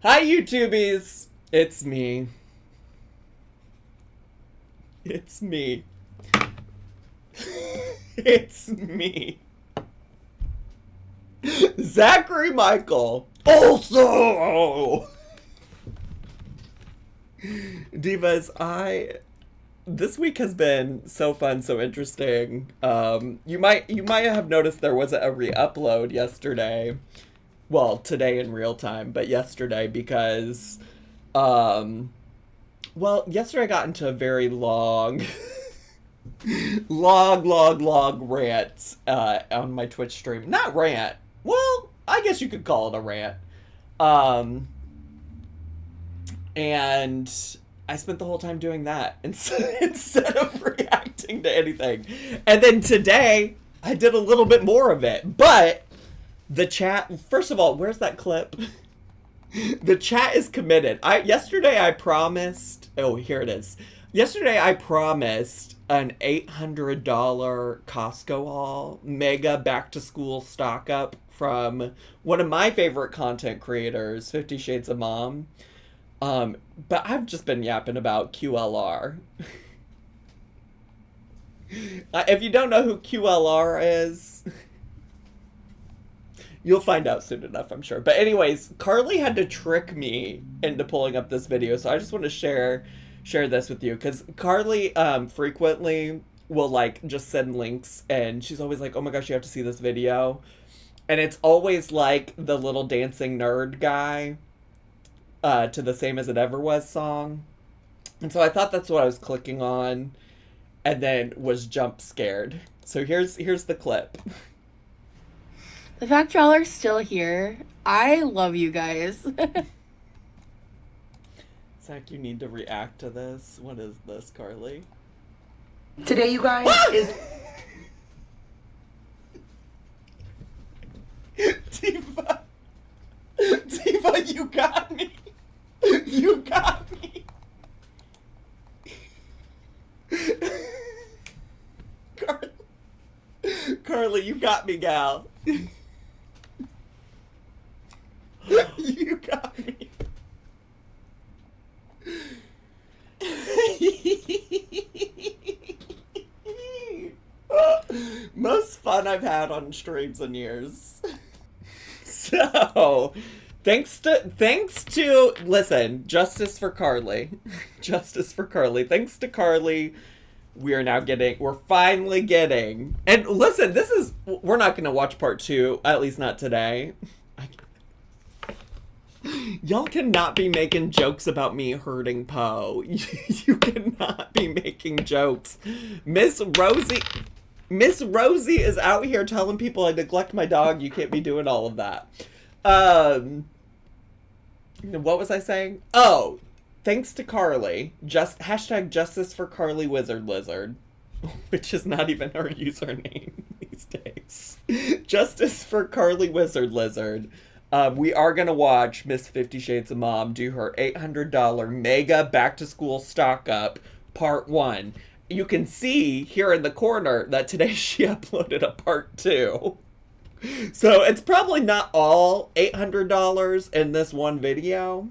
Hi, YouTubies! It's me. It's me. It's me. Zachary Michael. Also! Divas, this week has been so fun, so interesting. You might have noticed there wasn't a re-upload yesterday. Well, today in real time, but yesterday because um yesterday I got into a very long long rant on my Twitch stream. Not rant. Well, I guess you could call it a rant. Um and I spent the whole time doing that instead of reacting to anything. And then today I did a little bit more of it. But the chat, first of all, where's that clip? The chat is committed. Yesterday I promised. Oh, here it is. Yesterday I promised an $800 Costco haul, mega back to school stock up from one of my favorite content creators, 50 Shades of Mom. But I've just been yapping about QLR. If you don't know who QLR is, you'll find out soon enough, I'm sure. But anyways, Carly had to trick me into pulling up this video, so I just want to share this with you because Carly frequently will like just send links, and she's always like, "Oh my gosh, you have to see this video," and it's always like the little dancing nerd guy to the Same as It Ever Was song, and so I thought that's what I was clicking on, and then was jump scared. So here's the clip. The fact y'all are still here, I love you guys. Zach, you need to react to this. What is this, Carly? Today, you guys, is... Diva! Diva, you got me! You got me! Carly, you got me, gal. You got me. Most fun I've had on streams in years. So, thanks to listen, justice for Carly. Justice for Carly. Thanks to Carly, we're finally getting, and listen, we're not going to watch part 2, at least not today. Y'all cannot be making jokes about me hurting Poe. You cannot be making jokes. Miss Rosie is out here telling people I neglect my dog. You can't be doing all of that. What was I saying? Oh, thanks to Carly. Hashtag justice for Carly Wizard Lizard. Which is not even her username these days. Justice for Carly Wizard Lizard. We are going to watch Miss 50 Shades of Mom do her $800 mega back to school stock up part 1. You can see here in the corner that today she uploaded a part 2. So it's probably not all $800 in this one video.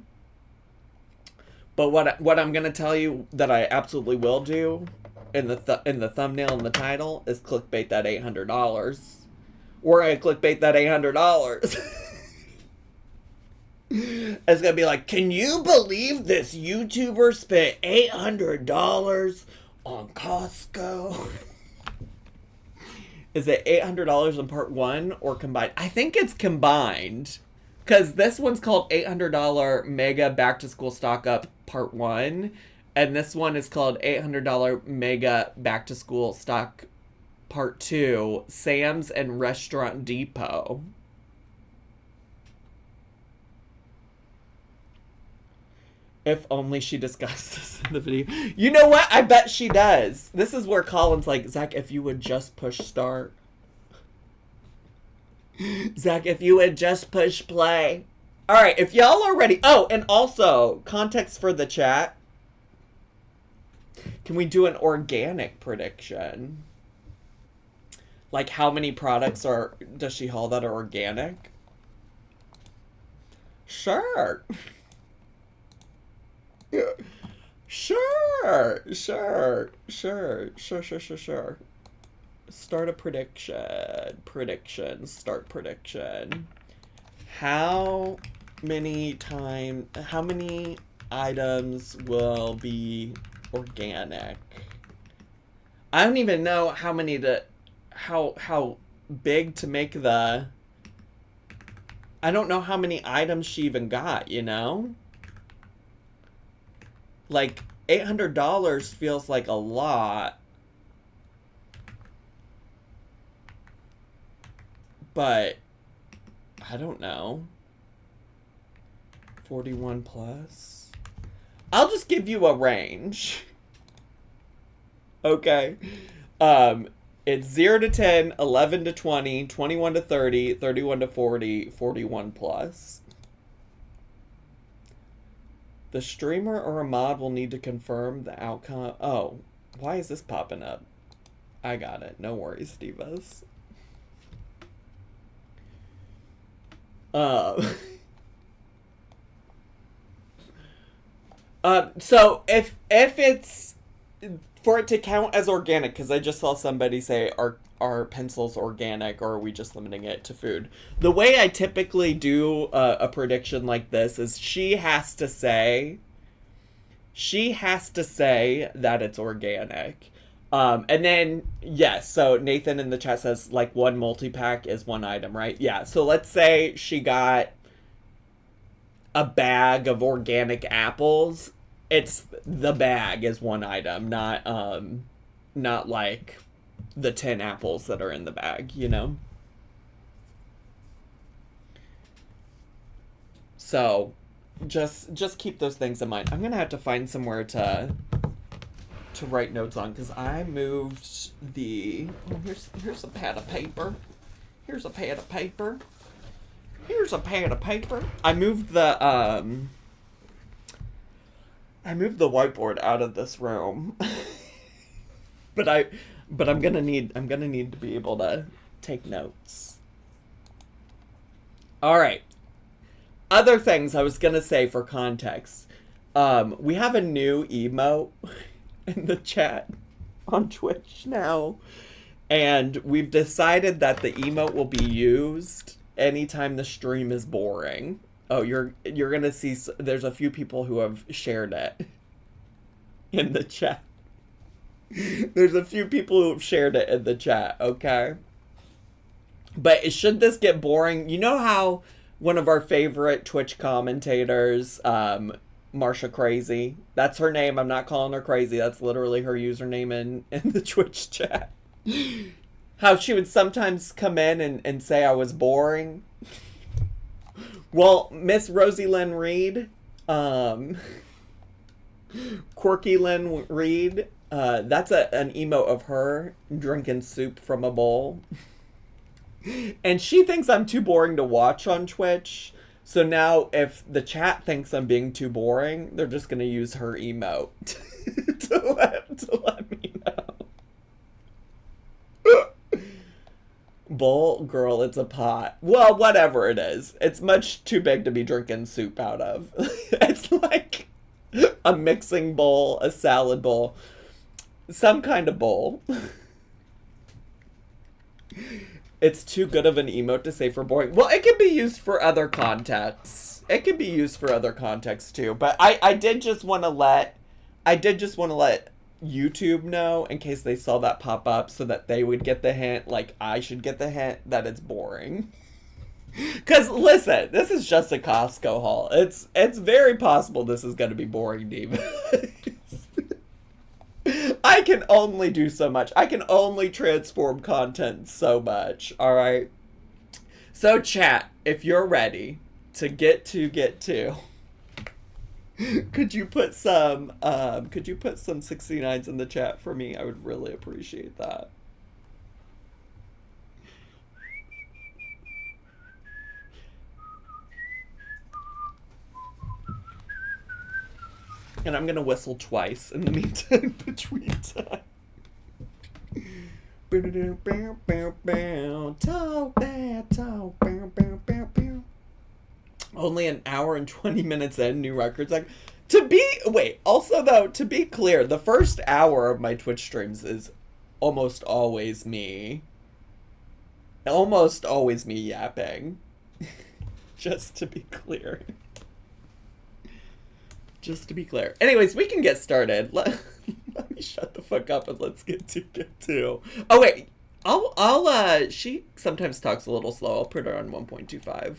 But what I'm going to tell you that I absolutely will do in the thumbnail and the title is clickbait that $800. We're going to clickbait that $800. It's gonna be like, can you believe this YouTuber spent $800 on Costco? Is it $800 in part 1 or combined? I think it's combined. Because this one's called $800 Mega Back to School Stock Up Part 1. And this one is called $800 Mega Back to School Stock Part 2, Sam's and Restaurant Depot. If only she discussed this in the video. You know what? I bet she does. This is where Colin's like, Zach, if you would just push start. Zach, if you would just push play. All right, if y'all are ready. Oh, and also, context for the chat. Can we do an organic prediction? Like, how many products does she haul that are organic? Sure. Sure. Start a prediction. Start prediction. How many items will be organic? I don't even know how many how big to make the... I don't know how many items she even got, you know? Like, $800 feels like a lot. But, I don't know. 41 plus? I'll just give you a range. Okay. It's 0 to 10, 11 to 20, 21 to 30, 31 to 40, 41 plus. The streamer or a mod will need to confirm the outcome. Oh, why is this popping up? I got it. No worries, divas. So if it's for it to count as organic, because I just saw somebody say, are pencils organic, or are we just limiting it to food? The way I typically do a prediction like this is she has to say that it's organic. And then, yes, so Nathan in the chat says, like, one multi-pack is one item, right? Yeah, so let's say she got a bag of organic apples. It's the bag is one item, not like the 10 apples that are in the bag, you know? So, just keep those things in mind. I'm gonna have to find somewhere to write notes on, because I moved the... Oh, here's a pad of paper. Here's a pad of paper. Here's a pad of paper. I moved the whiteboard out of this room. but I'm gonna need to be able to take notes. All right. Other things I was gonna say for context. We have a new emote in the chat on Twitch now, and we've decided that the emote will be used anytime the stream is boring. Oh, you're gonna see there's a few people who have shared it in the chat. There's a few people who have shared it in the chat, okay? But should this get boring, you know how one of our favorite Twitch commentators, Marsha Crazy, that's her name, I'm not calling her crazy, that's literally her username in the Twitch chat. How she would sometimes come in and say I was boring. Well, Miss Rosie Lynn Reed, Quirky Lynn Reed, that's an emote of her drinking soup from a bowl. And she thinks I'm too boring to watch on Twitch. So now if the chat thinks I'm being too boring, they're just going to use her emote to let me know. Bowl? Girl, it's a pot. Well, whatever it is. It's much too big to be drinking soup out of. It's like a mixing bowl, a salad bowl, some kind of bowl. It's too good of an emote to say for boring. Well, it can be used for other contexts. It can be used for other contexts too. But I did just want to let YouTube know in case they saw that pop up, so that they would get the hint, like I should get the hint that it's boring. Because listen, this is just a Costco haul. It's very possible this is going to be boring, divas. I can only do so much. I can only transform content so much. All right. So chat, if you're ready to get to, could you put some 69s in the chat for me? I would really appreciate that. And I'm gonna whistle twice in the meantime, between time. Talk that talk. Only an hour and 20 minutes in, new records. Like, Also though, to be clear, the first hour of my Twitch streams is almost always me. Almost always me yapping. Just to be clear. Just to be clear. Anyways, we can get started. Let me shut the fuck up and let's get to. Oh wait, she sometimes talks a little slow. I'll put her on 1.25.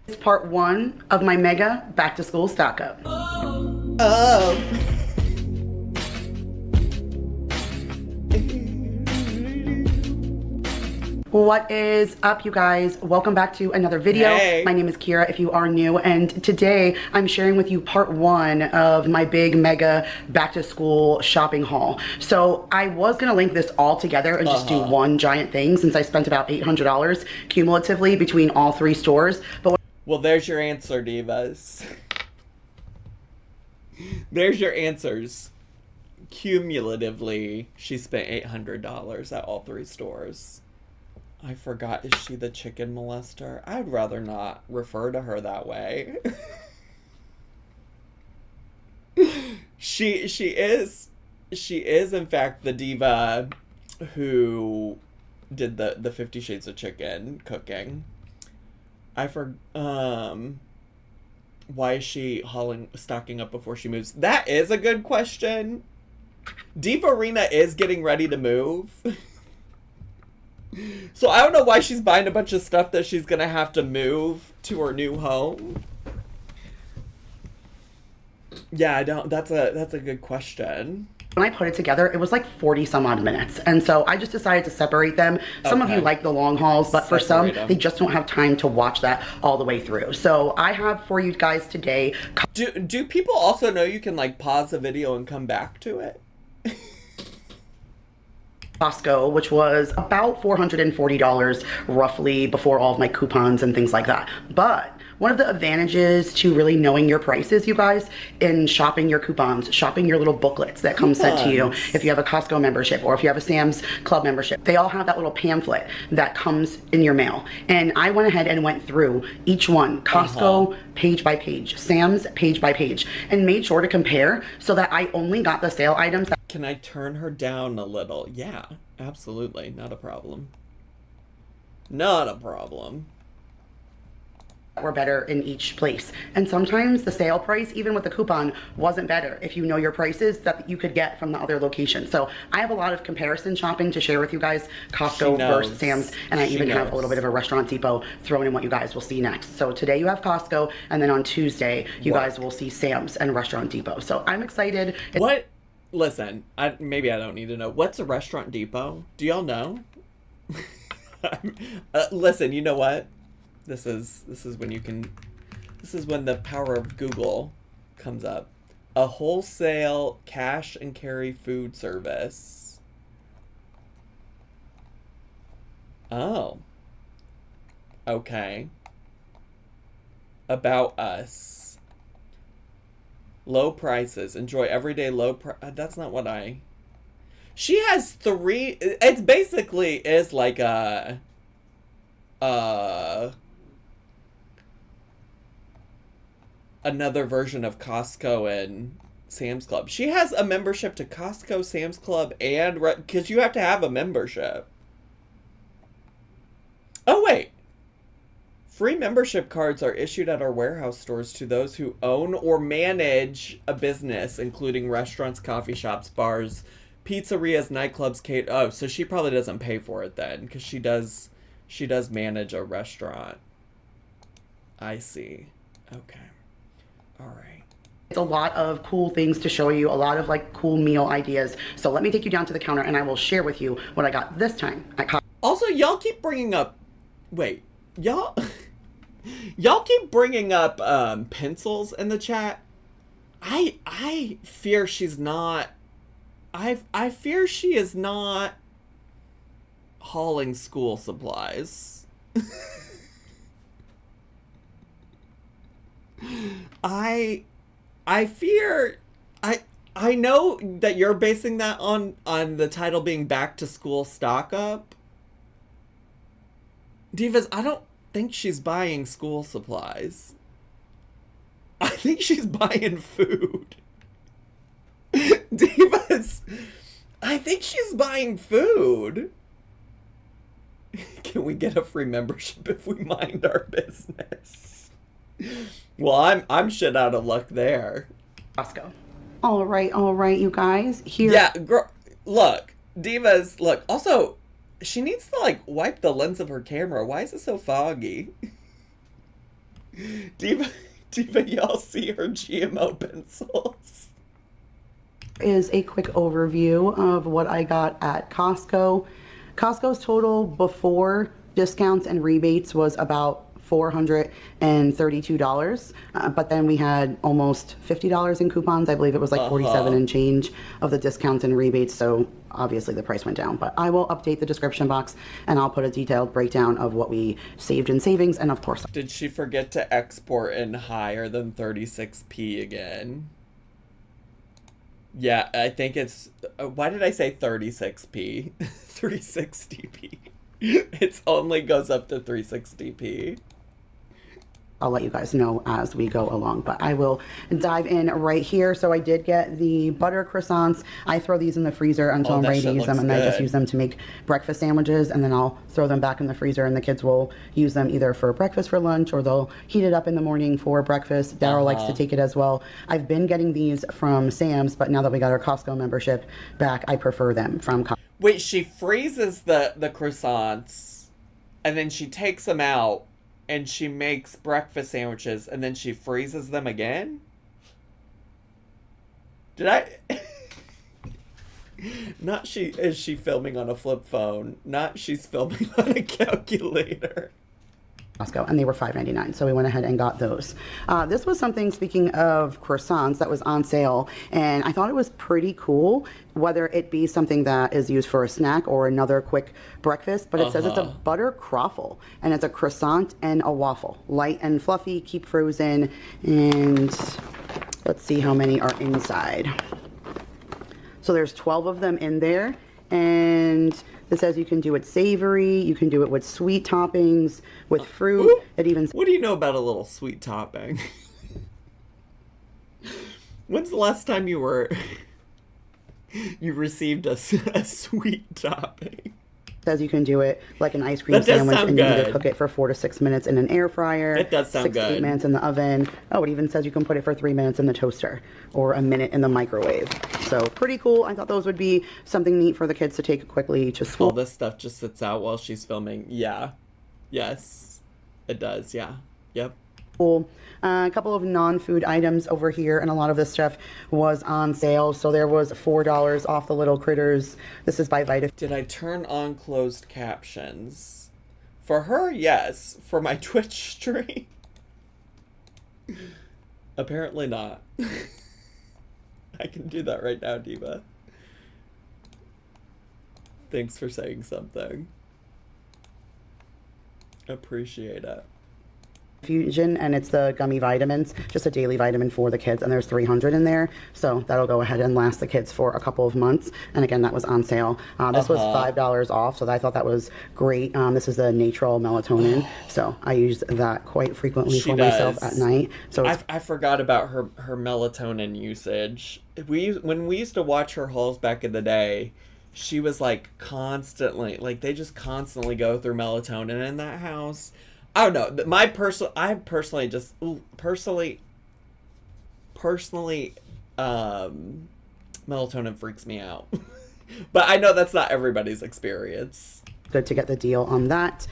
It's part 1 of my mega back to school stock up. Oh. What is up, you guys? Welcome back to another video. Hey. My name is Kira if you are new, and today I'm sharing with you part 1 of my big mega back to school shopping haul. So I was gonna link this all together and just do one giant thing since I spent about $800 cumulatively between all 3 stores. But Well, there's your answer, divas. There's your answers. Cumulatively, she spent $800 at all 3 stores. I forgot, is she the chicken molester? I'd rather not refer to her that way. She is in fact the diva who did the 50 Shades of Chicken cooking. Why is she stocking up before she moves? That is a good question. Diva Arena is getting ready to move. So I don't know why she's buying a bunch of stuff that she's gonna have to move to her new home. Yeah, that's a good question. when I put it together, it was like 40 some odd minutes. And so I just decided to separate them. Some of you like the long hauls, but for some, they just don't have time to watch that all the way through. So I have for you guys today. Do people also know you can like pause the video and come back to it? Costco, which was about $440 roughly before all of my coupons and things like that. But one of the advantages to really knowing your prices, you guys, in shopping your coupons, shopping your little booklets that come sent to you if you have a Costco membership or if you have a Sam's Club membership, they all have that little pamphlet that comes in your mail. And I went ahead and went through each one, Costco page by page, Sam's page by page, and made sure to compare so that I only got the sale items. Can I turn her down a little? Yeah, absolutely. Not a problem. Not a problem. Were better in each place. And sometimes the sale price, even with the coupon, wasn't better if you know your prices that you could get from the other location. So I have a lot of comparison shopping to share with you guys, Costco versus Sam's, and I even have a little bit of a Restaurant Depot thrown in what you guys will see next. So today you have Costco, and then on Tuesday you guys will see Sam's and Restaurant Depot. So I'm excited. What? Listen, maybe I don't need to know. What's a Restaurant Depot? Do y'all know? Listen, you know what? This is when you can. This is when the power of Google comes up. A wholesale cash and carry food service. Oh. Okay. About us. Low prices. Enjoy everyday low price. That's not what I. She has 3. It's basically is like a. Another version of Costco and Sam's Club. She has a membership to Costco, Sam's Club, and because you have to have a membership. Oh wait, free membership cards are issued at our warehouse stores to those who own or manage a business, including restaurants, coffee shops, bars, pizzerias, nightclubs, Oh, so she probably doesn't pay for it then, because she does manage a restaurant. I see. Okay. All right. It's a lot of cool things to show you, a lot of like cool meal ideas. So let me take you down to the counter and I will share with you what I got this time at Costco. Also, y'all keep bringing up, y'all keep bringing up pencils in the chat. I fear she's not, I fear she is not hauling school supplies. I fear I know that you're basing that on the title being back to school stock up. Divas, I don't think she's buying school supplies. I think she's buying food. Divas, I think she's buying food. Can we get a free membership if we mind our business? Well, I'm shit out of luck there. Costco. All right, you guys. Here. Yeah, look, Divas, look. Also, she needs to, like, wipe the lens of her camera. Why is it so foggy? Diva, y'all see her GMO pencils? Is a quick overview of what I got at Costco. Costco's total before discounts and rebates was about $432, but then we had almost $50 in coupons. I believe it was like 47 and change of the discounts and rebates, so obviously the price went down. But I will update the description box and I'll put a detailed breakdown of what we saved in savings, and of course... Did she forget to export in higher than 36p again? Yeah, I think it's... why did I say 36p? 360p. It only goes up to 360p. I'll let you guys know as we go along, but I will dive in right here. So I did get the butter croissants. I throw these in the freezer until I'm ready to use them, and I just use them to make breakfast sandwiches, and then I'll throw them back in the freezer, and the kids will use them either for breakfast for lunch, or they'll heat it up in the morning for breakfast. Daryl likes to take it as well. I've been getting these from Sam's, but now that we got our Costco membership back, I prefer them from Costco. Wait, she freezes the croissants, and then she takes them out, and she makes breakfast sandwiches, and then she freezes them again? Did I... Is she filming on a flip phone? Not she's filming on a calculator. Costco, and they were $5.99, so we went ahead and got those. This was something, speaking of croissants, that was on sale, and I thought it was pretty cool, whether it be something that is used for a snack or another quick breakfast, but it says it's a butter croffle, and it's a croissant and a waffle. Light and fluffy, keep frozen, and let's see how many are inside. So there's 12 of them in there, and it says you can do it savory, you can do it with sweet toppings, with fruit. It even... What do you know about a little sweet topping? When's the last time you received a sweet topping? Says you can do it like an ice cream sandwich, and you either cook it for 4 to 6 minutes in an air fryer. It does sound 6 to 8 minutes in the oven. Oh, it even says you can put it for 3 minutes in the toaster or a minute in the microwave. So pretty cool. I thought those would be something neat for the kids to take quickly to school. All this stuff just sits out while she's filming. Yeah. Yes. It does. Yeah. Yep. Cool. A couple of non-food items over here, and a lot of this stuff was on sale. So there was $4 off the little critters. This is by Vita. Did I turn on closed captions? For her, yes. For my Twitch stream? Apparently not. I can do that right now, Diva. Thanks for saying something. Appreciate it. Fusion, and it's the gummy vitamins, just a daily vitamin for the kids, and there's 300 in there, so that'll go ahead and last the kids for a couple of months. And again, that was on sale. This was $5 off, so I thought that was great. This is the natural melatonin, so I use that quite frequently for myself at night. So I forgot about her melatonin usage. When we used to watch her hauls back in the day, she was like constantly, like they just constantly go through melatonin in that house. I don't know. Melatonin freaks me out. But I know that's not everybody's experience. Good to get the deal on that.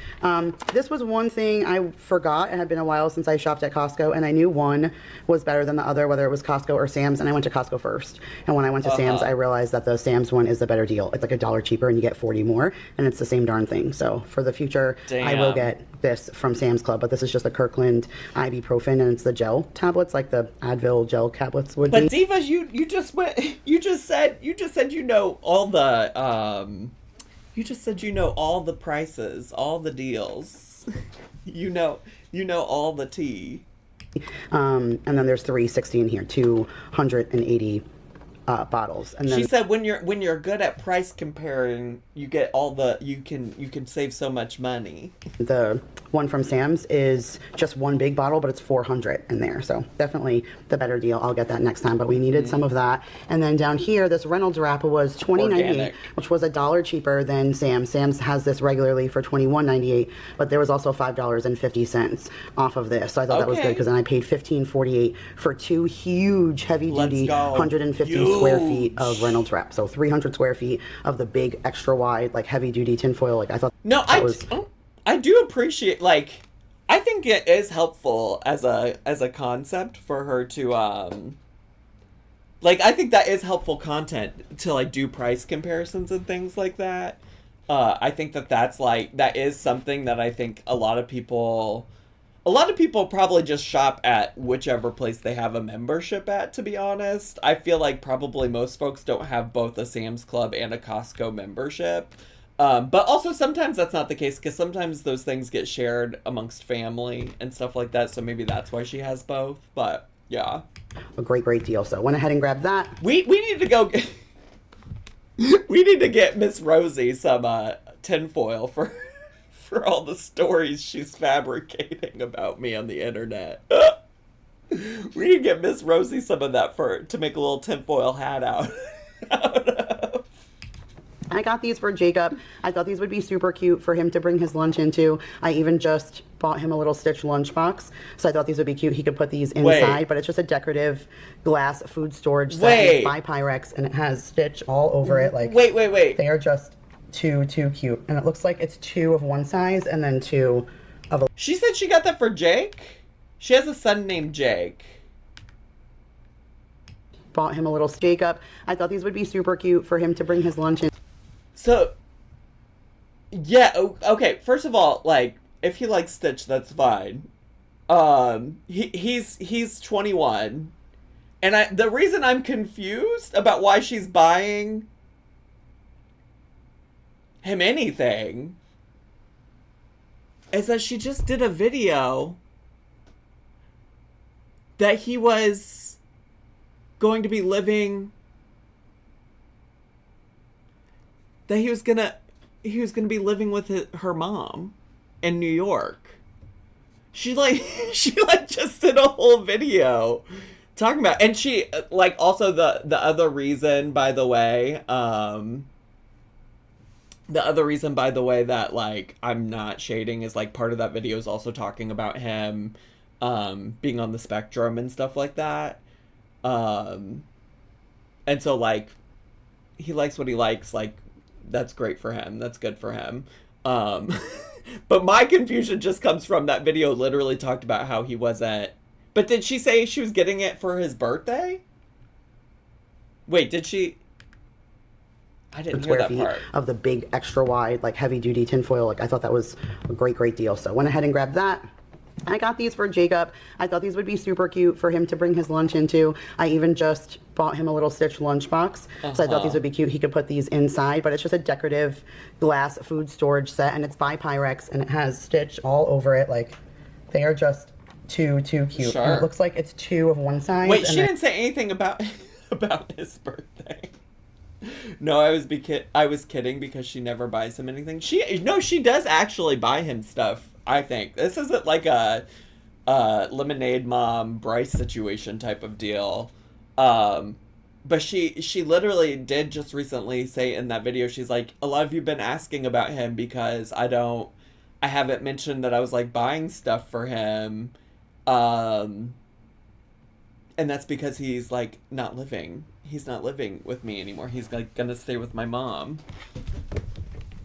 This was one thing I forgot. It had been a while since I shopped at Costco, and I knew one was better than the other, whether it was Costco or Sam's, and I went to Costco first. And when I went to Sam's, I realized that the Sam's one is the better deal. It's like $1 cheaper, and you get 40 more, and it's the same darn thing. So for the future, I will get this from Sam's Club, but this is just a Kirkland ibuprofen, and it's the gel tablets, like the Advil gel tablets would be. But Divas, you just said you know all the You just said you know all the prices, all the deals. You know all the tea. And then there's 360 in here, 280 bottles. And then She said when you're good at price comparing, you get all the you can save so much money. the one from Sam's is just one big bottle, but it's 400 in there. So definitely the better deal. I'll get that next time, but we needed some of that. And then down here, this Reynolds wrap was $20.98, Organic. which was $1 cheaper than Sam's. Sam's has this regularly for $21.98, but there was also $5.50 off of this. So I thought that was good, because then I paid $15.48 for two huge heavy-duty 150 square feet of Reynolds wrap. So 300 square feet of the big extra wide, like heavy-duty tinfoil. Like I thought. No, I do appreciate, like, I think it is helpful as a concept for her to like, I think that is helpful content to like do price comparisons and things like that. I think that is something that I think a lot of people probably just shop at whichever place they have a membership at, to be honest. I feel like probably most folks don't have both a Sam's Club and a Costco membership. But also sometimes that's not the case, because sometimes those things get shared amongst family and stuff like that. So maybe that's why she has both. But yeah, a great deal. So went ahead and grabbed that. We need to go. We need to get Miss Rosie some tinfoil for all the stories she's fabricating about me on the internet. We need to get Miss Rosie some of that to make a little tinfoil hat out of. I got these for Jacob. I thought these would be super cute for him to bring his lunch into. I even just bought him a little Stitch lunchbox. So I thought these would be cute. He could put these inside, but it's just a decorative glass food storage set. It's by Pyrex, and it has Stitch all over it. Like, wait. They are just too cute. And it looks like it's 2 of one size and then 2 of a... She said she got that for Jake? She has a son named Jake. Bought him a little Jacob. I thought these would be super cute for him to bring his lunch in. So, yeah, okay, first of all, like, if he likes Stitch, that's fine. He's 21, and the reason I'm confused about why she's buying him anything is that she just did a video that he was going to be living... that he was gonna be living with her mom in New York. She just did a whole video talking about, and she like also the other reason, by the way, that like I'm not shading is like part of that video is also talking about him being on the spectrum and stuff like that, and so like he likes what he likes, like that's great for him. That's good for him. But my confusion just comes from that video literally talked about how he wasn't... But did she say she was getting it for his birthday? Wait, did she... I didn't hear that part. Of the big extra wide, like heavy duty tinfoil. Like I thought that was a great deal. So went ahead and grabbed that. I got these for Jacob. I thought these would be super cute for him to bring his lunch into. I even just bought him a little Stitch lunchbox. So I thought these would be cute. He could put these inside, but it's just a decorative glass food storage set, and it's by Pyrex, and it has Stitch all over it. Like, they are just too cute. Sure. And it looks like it's 2 of one size. Wait, she didn't say anything about his birthday. No, I was kidding, because she never buys him anything. She does actually buy him stuff. I think this isn't like a Lemonade Mom Bryce situation type of deal, but she literally did just recently say in that video, she's like, a lot of you've been asking about him because I haven't mentioned that I was like buying stuff for him, and that's because he's like not living with me anymore. He's like gonna stay with my mom.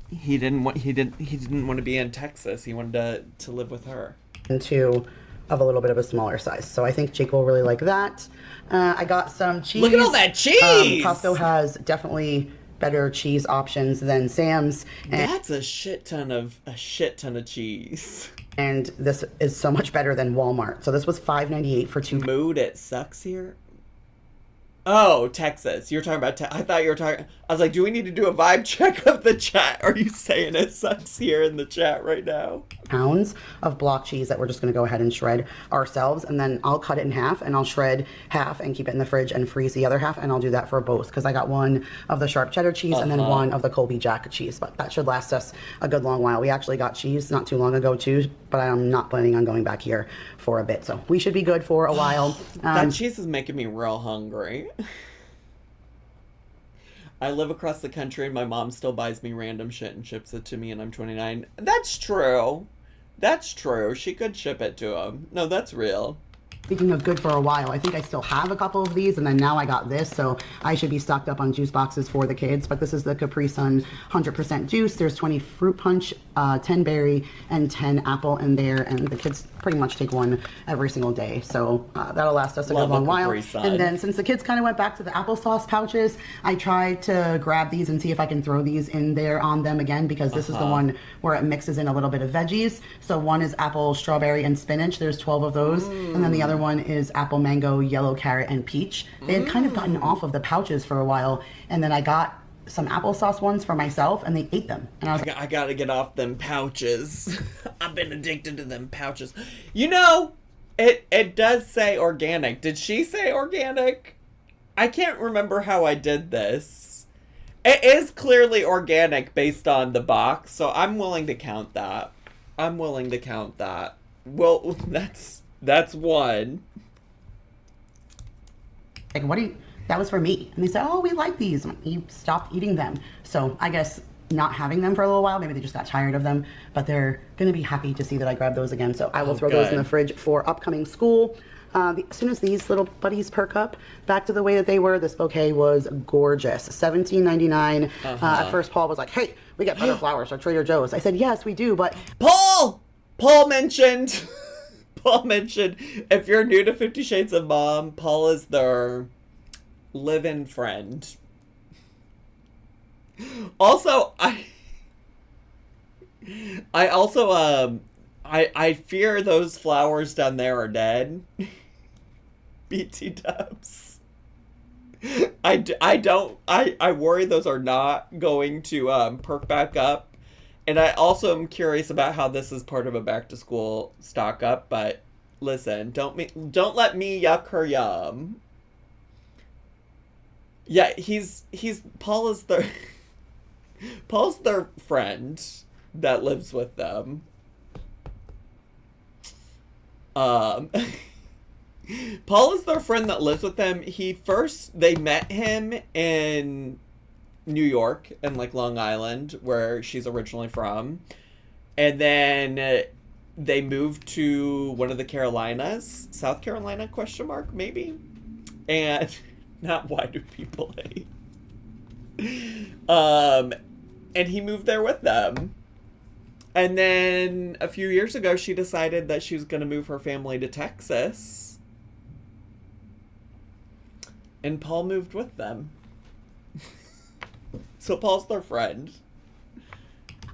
He didn't want to be in Texas. He wanted to live with her. And 2 of a little bit of a smaller size. So I think Jake will really like that. I got some cheese. Look at all that cheese! Costco has definitely better cheese options than Sam's. And that's a shit ton of cheese. And this is so much better than Walmart. So this was $5.98 for 2. Mood, it sucks here. Oh, Texas. You're talking about I thought you were talking. I was like, do we need to do a vibe check of the chat? Are you saying it sucks here in the chat right now? Pounds of block cheese that we're just going to go ahead and shred ourselves, and then I'll cut it in half and I'll shred half and keep it in the fridge and freeze the other half, and I'll do that for both because I got one of the sharp cheddar cheese and then one of the Colby Jack cheese, but that should last us a good long while. We actually got cheese not too long ago too, but I'm not planning on going back here for a bit, so we should be good for a while. That cheese is making me real hungry. I live across the country and my mom still buys me random shit and ships it to me, and I'm 29. That's true. That's true. She could ship it to him. No, that's real. Speaking of good for a while, I think I still have a couple of these, and then now I got this, so I should be stocked up on juice boxes for the kids. But this is the Capri Sun 100% juice. There's 20 fruit punch, 10 berry, and 10 apple in there, and the kids pretty much take one every single day. So that'll last us a good long while. And then since the kids kind of went back to the applesauce pouches, I tried to grab these and see if I can throw these in there on them again, because this is the one where it mixes in a little bit of veggies. So one is apple, strawberry, and spinach. There's 12 of those. And then the other one is apple, mango, yellow carrot, and peach. They had kind of gotten off of the pouches for a while, and then I got some applesauce ones for myself, and they ate them. And I was like, I gotta get off them pouches. I've been addicted to them pouches. You know, it does say organic. Did she say organic? I can't remember how I did this. It is clearly organic based on the box, so I'm willing to count that. I'm willing to count that. Well, that's one. Like, what do you... That was for me. And they said, oh, we like these. You stopped eating them. So I guess not having them for a little while, maybe they just got tired of them, but they're going to be happy to see that I grabbed those again. So I will throw those in the fridge for upcoming school. As soon as these little buddies perk up back to the way that they were, this bouquet was gorgeous. $17.99. At first, Paul was like, hey, we got better flowers at Trader Joe's. I said, yes, we do, but... Paul mentioned... Paul mentioned, if you're new to 50 Shades of Mom, Paul is their live-in friend. Also, I also, I fear those flowers down there are dead. BT dubs. I worry those are not going to, perk back up. And I also am curious about how this is part of a back-to-school stock-up, but listen, don't let me yuck her yum. Yeah, Paul's their friend that lives with them. Paul is their friend that lives with them. They met him in New York and like Long Island, where she's originally from, and then they moved to one of the Carolinas, South Carolina ? Maybe, and not why do people hate? And he moved there with them, and then a few years ago she decided that she was going to move her family to Texas, and Paul moved with them. So Paul's their friend.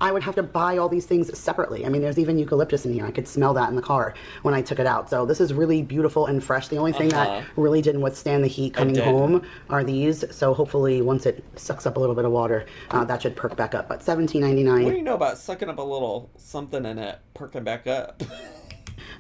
I would have to buy all these things separately. I mean, there's even eucalyptus in here. I could smell that in the car when I took it out. So this is really beautiful and fresh. The only thing that really didn't withstand the heat coming home are these. So hopefully once it sucks up a little bit of water, that should perk back up. But $17.99. What do you know about sucking up a little something in it, perking back up?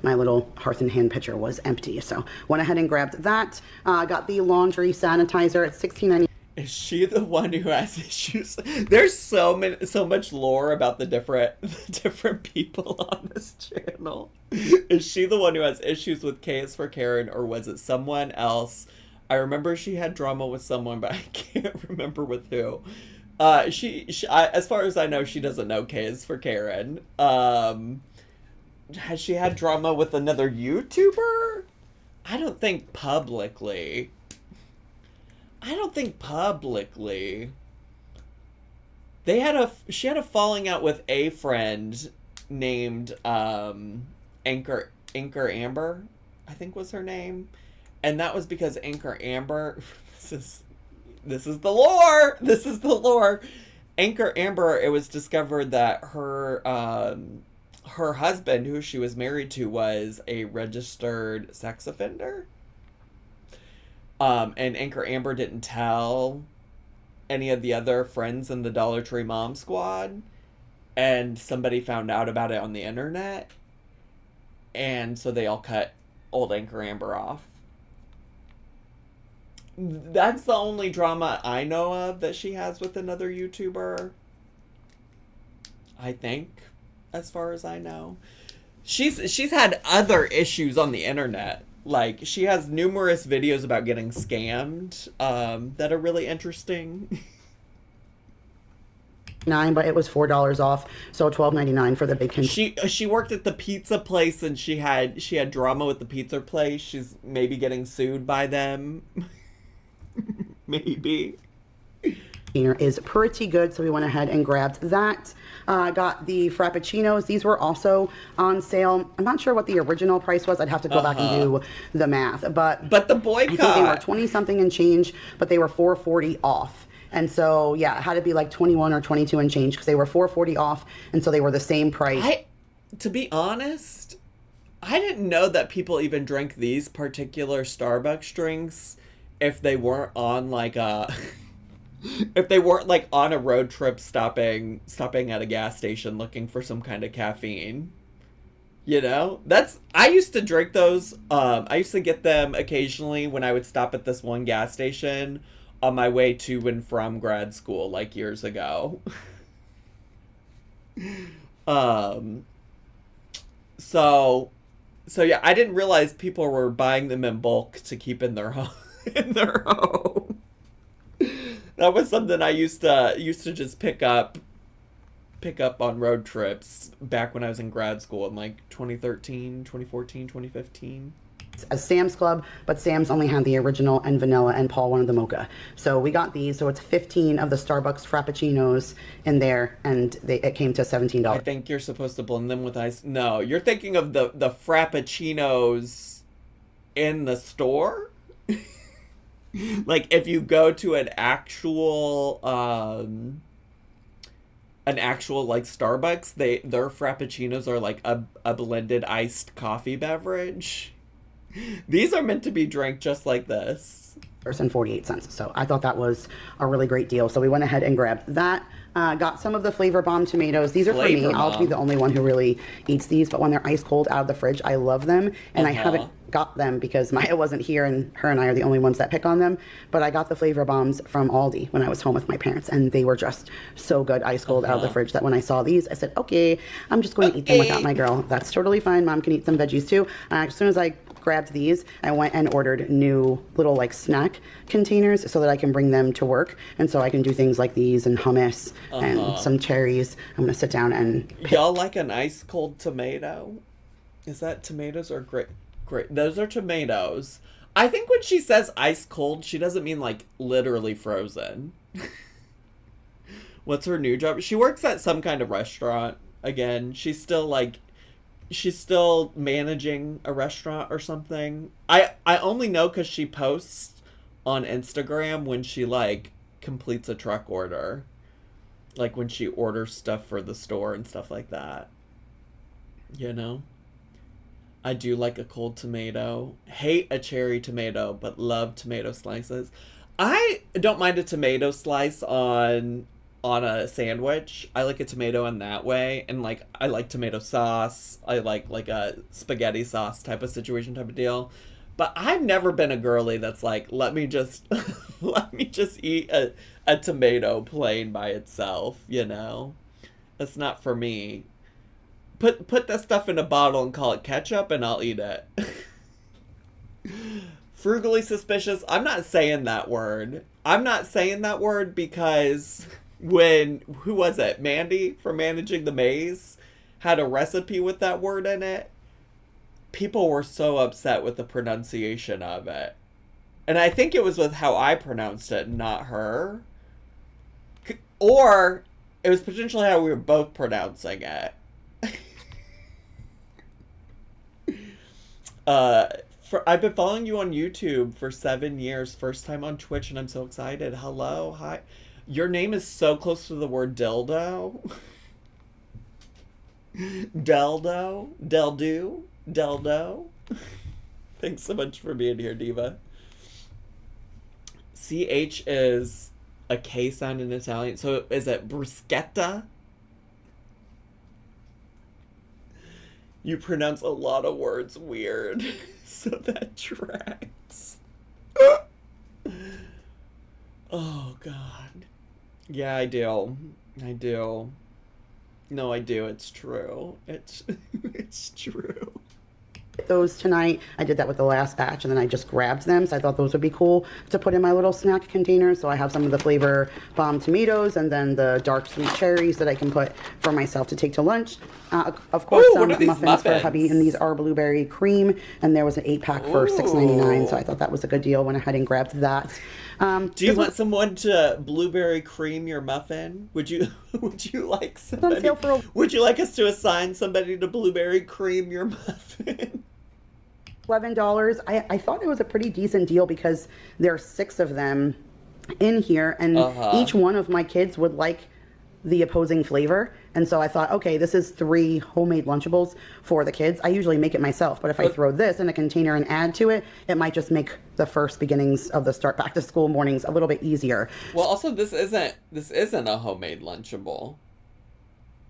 My little Hearth and Hand pitcher was empty. So went ahead and grabbed that. Got the laundry sanitizer at $16.99. Is she the one who has issues? There's so much lore about the different people on this channel. Is she the one who has issues with K is for Karen, or was it someone else? I remember she had drama with someone, but I can't remember with who. As far as I know, she doesn't know K is for Karen. Has she had drama with another YouTuber? I don't think publicly. She had a falling out with a friend named Anchor Amber, I think was her name. And that was because Anchor Amber this is the lore. Anchor Amber, it was discovered that her husband, who she was married to, was a registered sex offender. And Anchor Amber didn't tell any of the other friends in the Dollar Tree Mom Squad, and somebody found out about it on the internet, and so they all cut old Anchor Amber off. That's the only drama I know of that she has with another YouTuber. I think, as far as I know. She's had other issues on the internet. Like, she has numerous videos about getting scammed that are really interesting. But it was $4 off, so $12.99 for the big container. She worked at the pizza place, and she had drama with the pizza place. She's maybe getting sued by them. Maybe. Is pretty good, so we went ahead and grabbed that. Got the Frappuccinos. These were also on sale. I'm not sure what the original price was. I'd have to go back and do the math. But the boycott, I think they were 20 something and change, but they were $4.40 off. And so, yeah, it had to be like 21 or 22 and change because they were $4.40 off, and so they were the same price. To be honest, I didn't know that people even drank these particular Starbucks drinks if they weren't on like a if they weren't like on a road trip stopping at a gas station looking for some kind of caffeine. You know? I used to drink those. I used to get them occasionally when I would stop at this one gas station on my way to and from grad school, like years ago. So yeah, I didn't realize people were buying them in bulk to keep in their home. That was something I used to just pick up on road trips back when I was in grad school in like 2013, 2014, 2015. A Sam's Club, but Sam's only had the original and vanilla, and Paul wanted the mocha. So we got these, so it's 15 of the Starbucks Frappuccinos in there, and it came to $17. I think you're supposed to blend them with ice. No, you're thinking of the Frappuccinos in the store? Like, if you go to an actual like Starbucks, their Frappuccinos are like a blended iced coffee beverage. These are meant to be drank just like this. And 48 cents. So I thought that was a really great deal. So we went ahead and grabbed that. Got some of the Flavor Bomb tomatoes. These are for me. I'll be the only one who really eats these, but when they're ice cold out of the fridge, I love them. And I haven't got them because Maya wasn't here, and her and I are the only ones that pick on them. But I got the Flavor Bombs from Aldi when I was home with my parents, and they were just so good ice cold out of the fridge that when I saw these, I said, okay, I'm just going to eat them without my girl. That's totally fine. Mom can eat some veggies too. As soon as I grabbed these, I went and ordered new little like snack containers so that I can bring them to work, and so I can do things like these and hummus and some cherries. I'm gonna sit down and Y'all like an ice cold tomato? Is that tomatoes or great? Those are tomatoes. I think when she says ice cold, she doesn't mean like literally frozen. What's her new job? She works at some kind of restaurant. Again, she's still managing a restaurant or something. I only know because she posts on Instagram when she like completes a truck order, like when she orders stuff for the store and stuff like that. You know, I do like a cold tomato. Hate a cherry tomato, but love tomato slices. I don't mind a tomato slice on a sandwich. I like a tomato in that way, and like I like tomato sauce. I like a spaghetti sauce type of situation, type of deal. But I've never been a girly that's like, let me just eat a tomato plain by itself, you know? That's not for me. Put that stuff in a bottle and call it ketchup and I'll eat it. Frugally suspicious. I'm not saying that word. I'm not saying that word because who was it? Mandy from Managing the Maze had a recipe with that word in it. People were so upset with the pronunciation of it. And I think it was with how I pronounced it, not her. Or it was potentially how we were both pronouncing it. I've been following you on YouTube for 7 years. First time on Twitch, and I'm so excited. Hello, hi. Your name is so close to the word dildo. Deldo. Thanks so much for being here, Diva. CH is a K sound in Italian. So is it bruschetta? You pronounce a lot of words weird. So that tracks. Oh, God. Yeah, I do. I do. No, I do. It's true. It's true. Those tonight. I did that with the last batch, and then I just grabbed them, so I thought those would be cool to put in my little snack container. So I have some of the flavor bomb tomatoes and then the dark sweet cherries that I can put for myself to take to lunch. Of course, Ooh, some what are these muffins for muffins? hubby, and these are blueberry cream, and there was an 8-pack for $6.99, so I thought that was a good deal. Went ahead and grabbed that. Do you want someone to blueberry cream your muffin? Would you like somebody? sale for Would you like us to assign somebody to blueberry cream your muffin? $11. I thought it was a pretty decent deal because there are 6 of them in here, and each one of my kids would like the opposing flavor. And so I thought, okay, this is 3 homemade Lunchables for the kids. I usually make it myself, but if I throw this in a container and add to it, it might just make the first beginnings of the start back to school mornings a little bit easier. Well, also this isn't a homemade Lunchable.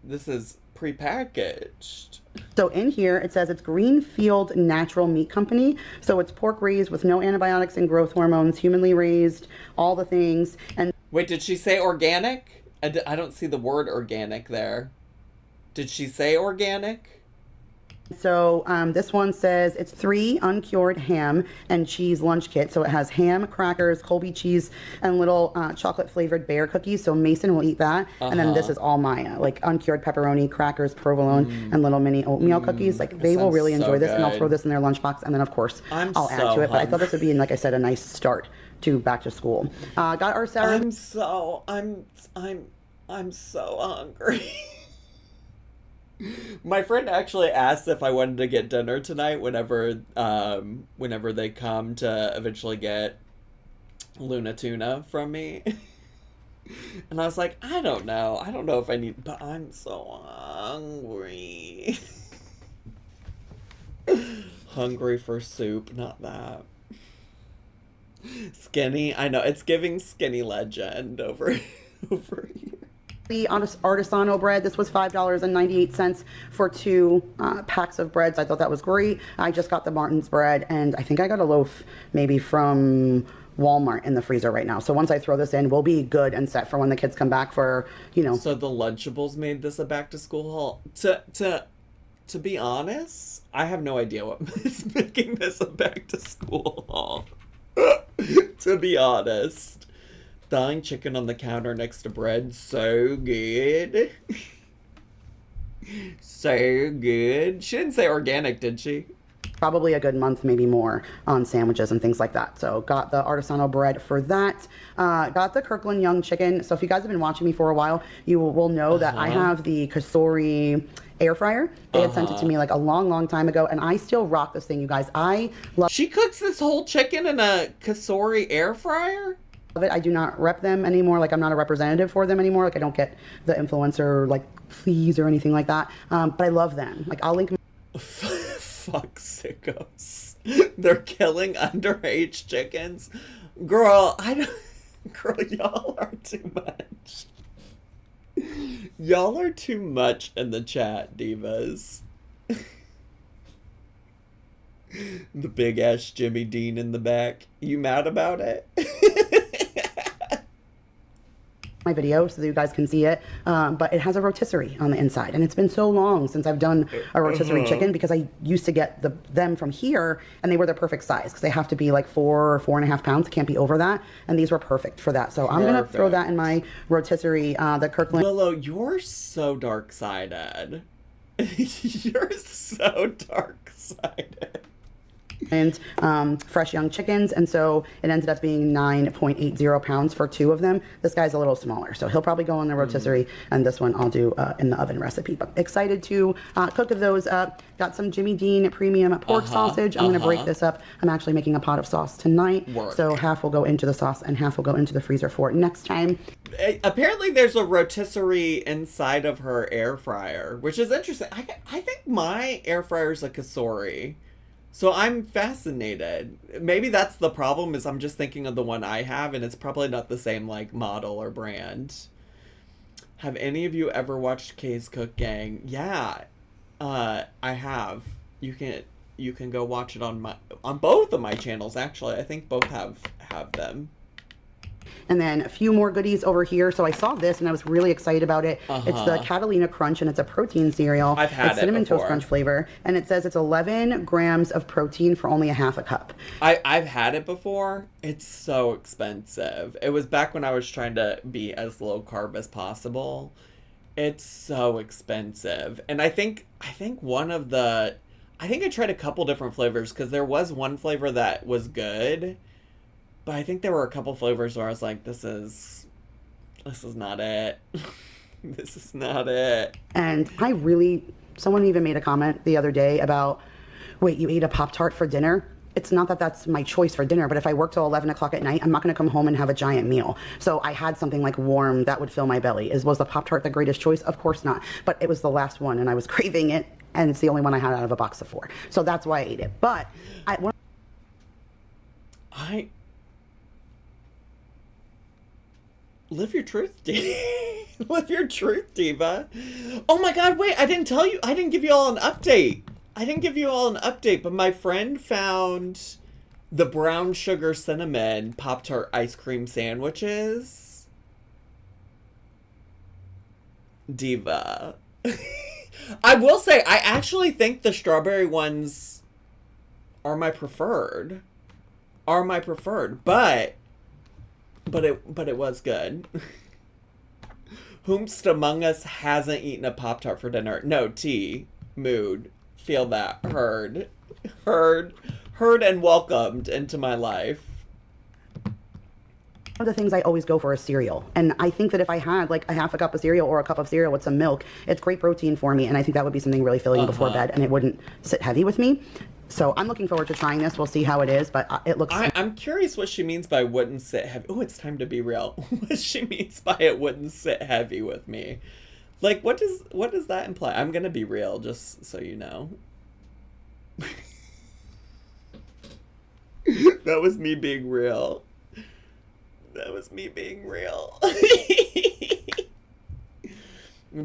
This is prepackaged. So in here, it says it's Greenfield Natural Meat Company. So it's pork raised with no antibiotics and growth hormones, humanly raised, all the things. And Wait, did she say organic? I don't see the word organic there. Did she say organic? so this one says it's 3 uncured ham and cheese lunch kit. So it has ham, crackers, Colby cheese, and little chocolate flavored bear cookies. So Mason will eat that. And then this is all Maya, like uncured pepperoni, crackers, provolone, and little mini oatmeal cookies. Like they will really enjoy this, and I'll throw this in their lunchbox. And then of course I'll add to it. But I thought this would be, like I said, a nice start to back to school. Got our sour. I'm so hungry. My friend actually asked if I wanted to get dinner tonight whenever they come to eventually get Luna tuna from me. And I was like, I don't know if I need, but I'm so hungry. Hungry for soup, not that. Skinny, I know, it's giving Skinny Legend over here. The artisano bread. This was $5.98 for 2 packs of breads. I thought that was great. I just got the Martin's bread, and I think I got a loaf maybe from Walmart in the freezer right now. So once I throw this in, we'll be good and set for when the kids come back for, So the Lunchables made this a back to school haul. To be honest, I have no idea what is making this a back to school haul. To be honest. Thawing chicken on the counter next to bread, so good. So good. She didn't say organic, did she? Probably a good month, maybe more, on sandwiches and things like that. So got the artisanal bread for that. Got the Kirkland Young chicken. So if you guys have been watching me for a while, you will know that I have the Kasori air fryer. They had sent it to me like a long time ago, and I still rock this thing, you guys. I love She cooks this whole chicken in a Kasori air fryer? it. I do not rep them anymore. Like I'm not a representative for them anymore. Like I don't get the influencer like fees or anything like that. But I love them. Like I'll link. Fuck sickos. They're killing underage chickens. Girl, y'all are too much. Y'all are too much in the chat, divas. The big ass Jimmy Dean in the back. You mad about it? My video so that you guys can see it, but it has a rotisserie on the inside, and it's been so long since I've done a rotisserie chicken because I used to get them from here, and they were the perfect size because they have to be like 4 or 4.5 pounds. Can't be over that, and these were perfect for that. So I'm gonna throw that in my rotisserie. The Kirkland. Willow, you're so dark-sided. You're so dark-sided. And fresh young chickens, and so it ended up being 9.80 pounds for 2 of them. This guy's a little smaller, so he'll probably go in the rotisserie, and this one I'll do in the oven recipe. But excited to cook those up. Got some Jimmy Dean premium pork sausage. I'm going to break this up. I'm actually making a pot of sauce tonight, so half will go into the sauce and half will go into the freezer for next time. Apparently there's a rotisserie inside of her air fryer, which is interesting. I think my air fryer is a Kasori. So I'm fascinated. Maybe that's the problem, is I'm just thinking of the one I have, and it's probably not the same, like, model or brand. Have any of you ever watched Kay's Cook Gang? Yeah, I have. You can go watch it on both of my channels, actually. I think both have them. And then a few more goodies over here. So I saw this and I was really excited about it. It's the Catalina Crunch, and it's a protein cereal. I've had it's Cinnamon before. Toast Crunch flavor. And it says it's 11 grams of protein for only a half a cup. I've had it before. It's so expensive. It was back when I was trying to be as low carb as possible. It's so expensive. And I think one of the... I think I tried a couple different flavors, because there was one flavor that was good. But I think there were a couple flavors where I was like, this is not it. This is not it. And someone even made a comment the other day about, wait, you ate a Pop-Tart for dinner? It's not that that's my choice for dinner, but if I work till 11 o'clock at night, I'm not going to come home and have a giant meal. So I had something like warm that would fill my belly. Was the Pop-Tart the greatest choice? Of course not. But it was the last one, and I was craving it, and it's the only one I had out of a box of 4. So that's why I ate it. But Live your truth, Diva. Live your truth, Diva. Oh my god, wait, I didn't tell you. I didn't give you all an update. But my friend found the brown sugar cinnamon Pop-Tart ice cream sandwiches. Diva. I will say, I actually think the strawberry ones are my preferred. But it was good. Whomst among us hasn't eaten a Pop-Tart for dinner? No, T. Mood. Feel that. Heard and welcomed into my life. one of the things I always go for is cereal. And I think that if I had like a half a cup of cereal or a cup of cereal with some milk, it's great protein for me. And I think that would be something really filling before bed, and it wouldn't sit heavy with me. So I'm looking forward to trying this. We'll see how it is, but it looks... I'm curious what she means by wouldn't sit heavy. Oh, it's time to be real. What she means by it wouldn't sit heavy with me. Like, what does that imply? I'm gonna be real, just so you know. That was me being real.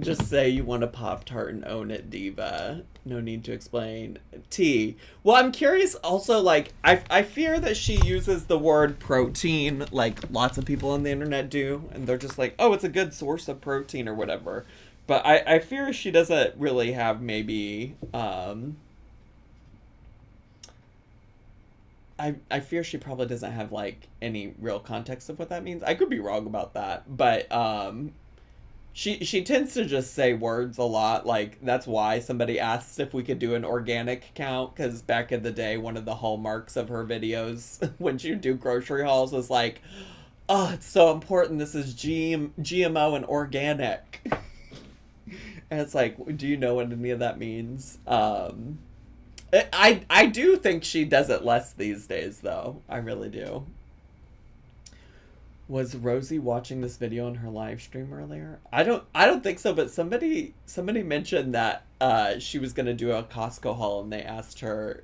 Just say you want a Pop-Tart and own it, Diva. No need to explain. T. Well, I'm curious also, like, I fear that she uses the word protein like lots of people on the internet do, and they're just like, oh, it's a good source of protein or whatever. But I fear she doesn't really have maybe, I fear she probably doesn't have, like, any real context of what that means. I could be wrong about that, but, She tends to just say words a lot. Like, that's why somebody asked if we could do an organic count, because back in the day, one of the hallmarks of her videos when she would do grocery hauls was like, oh, it's so important, this is GMO and organic. And it's like, do you know what any of that means? I do think she does it less these days, though. I really do. Was Rosie watching this video on her live stream earlier? I don't think so, but somebody mentioned that she was gonna do a Costco haul, and they asked her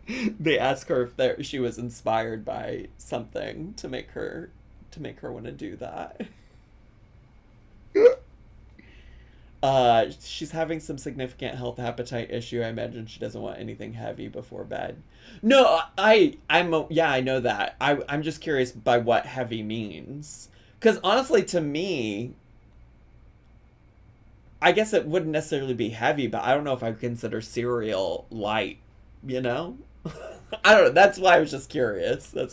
if she was inspired by something to make her want to do that. She's having some significant health appetite issue. I imagine she doesn't want anything heavy before bed. No, I know that. I'm just curious by what heavy means. Because honestly, to me, I guess it wouldn't necessarily be heavy, but I don't know if I'd consider cereal light, you know? I don't know. That's why I was just curious. It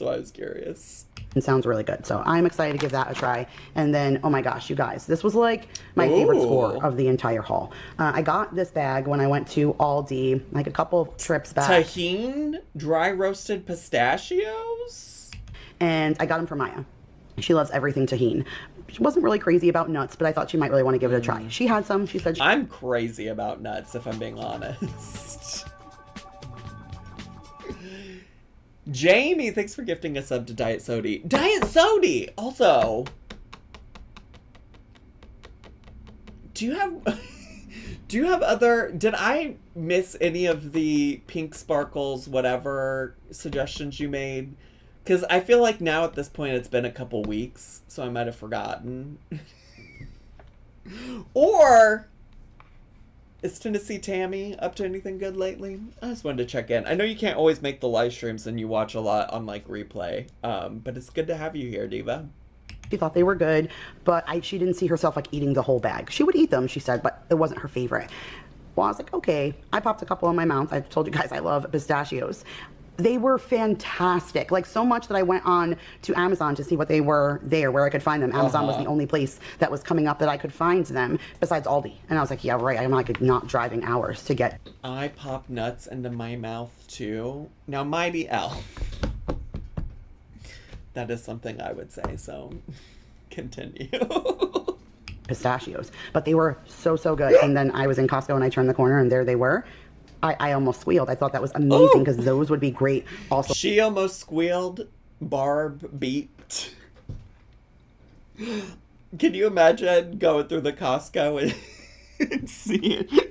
sounds really good. So I'm excited to give that a try. And then, oh my gosh, you guys, this was like my favorite score of the entire haul. I got this bag when I went to Aldi, like a couple of trips back. Tajin dry roasted pistachios? And I got them for Maya. She loves everything tahini. She wasn't really crazy about nuts, but I thought she might really want to give it a try. She had some. She said... I'm crazy about nuts, if I'm being honest. Jamie, thanks for gifting a sub to Diet Sodi. Diet Sodi! Also, do you have... Do you have other... Did I miss any of the pink sparkles, whatever suggestions you made? Because I feel like now at this point it's been a couple weeks, so I might have forgotten. Or is Tennessee Tammy up to anything good lately? I just wanted to check in. I know you can't always make the live streams and you watch a lot on like replay, but it's good to have you here, Diva. She thought they were good, but she didn't see herself like eating the whole bag. She would eat them, she said, but it wasn't her favorite. Well, I was like, okay. I popped a couple in my mouth. I told you guys I love pistachios. They were fantastic, like so much that I went on to Amazon to see what they were there, where I could find them. Amazon was the only place that was coming up that I could find them besides Aldi. And I was like, yeah, right, I'm like not driving hours to get. I pop nuts into my mouth too. Now, Mighty Elf. That is something I would say, so continue. Pistachios, but they were so good. And then I was in Costco and I turned the corner and there they were. I almost squealed. I thought that was amazing because those would be great also. She almost squealed. Barb beeped. Can you imagine going through the Costco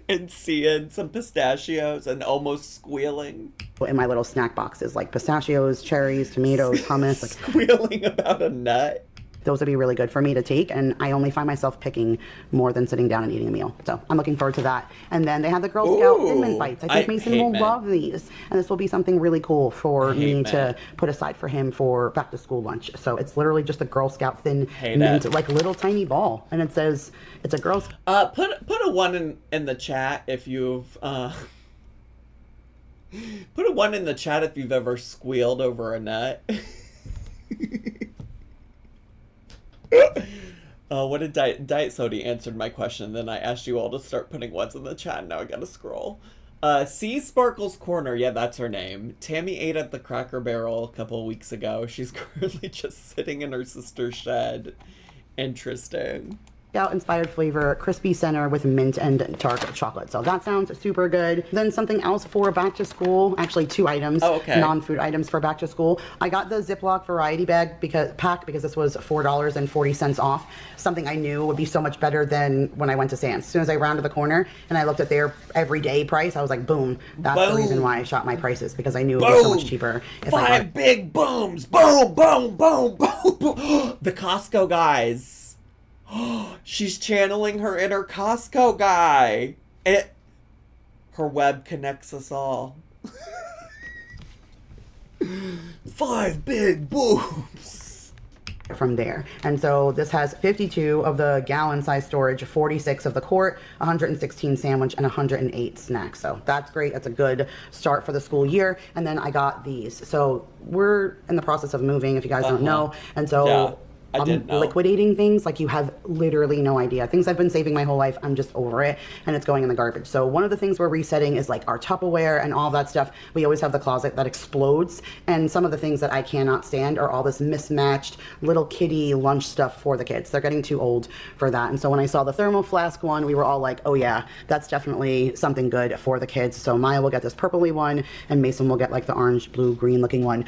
and seeing some pistachios and almost squealing? In my little snack boxes, like pistachios, cherries, tomatoes, hummus. Like, squealing about a nut. Those would be really good for me to take, and I only find myself picking more than sitting down and eating a meal. So I'm looking forward to that. And then they have the Girl Scout Thin Mint Bites. I think Mason will love these, and this will be something really cool for me to put aside for him for back to school lunch. So it's literally just a Girl Scout Thin Mint, like little tiny ball, and it says it's a Girl Scout. Put a 1 in the chat if you've put a 1 in the chat if you've ever squealed over a nut. What did Diet Soda answered my question, then I asked you all to start putting 1s in the chat, and now I gotta scroll. C Sparkle's Corner, yeah, that's her name. Tammy ate at the Cracker Barrel a couple of weeks ago. She's currently just sitting in her sister's shed. Interesting. Inspired flavor, crispy center with mint and dark chocolate. So that sounds super good. Then something else for back to school, actually 2 items, non-food items for back to school. I got the Ziploc variety bag pack because this was $4.40 off. Something I knew would be so much better than when I went to Sam's. As soon as I rounded the corner and I looked at their everyday price, I was like, boom, that's the reason why I shot my prices, because I knew it was so much cheaper. If 5 big booms, boom, boom, boom, boom, boom. The Costco guys. She's channeling her inner Costco guy. Her web connects us all. 5 big boobs. From there. And so this has 52 of the gallon size storage, 46 of the quart, 116 sandwich, and 108 snacks. So that's great. That's a good start for the school year. And then I got these. So we're in the process of moving, if you guys don't know. And so I'm liquidating things like you have literally no idea. Things I've been saving my whole life, I'm just over it, and it's going in the garbage. So one of the things we're resetting is like our Tupperware and all that stuff. We always have the closet that explodes, and some of the things that I cannot stand are all this mismatched little kitty lunch stuff for the kids. They're getting too old for that. And so when I saw the thermal flask one, we were all like, oh yeah, that's definitely something good for the kids. So Maya will get this purpley one, and Mason will get like the orange, blue, green looking one.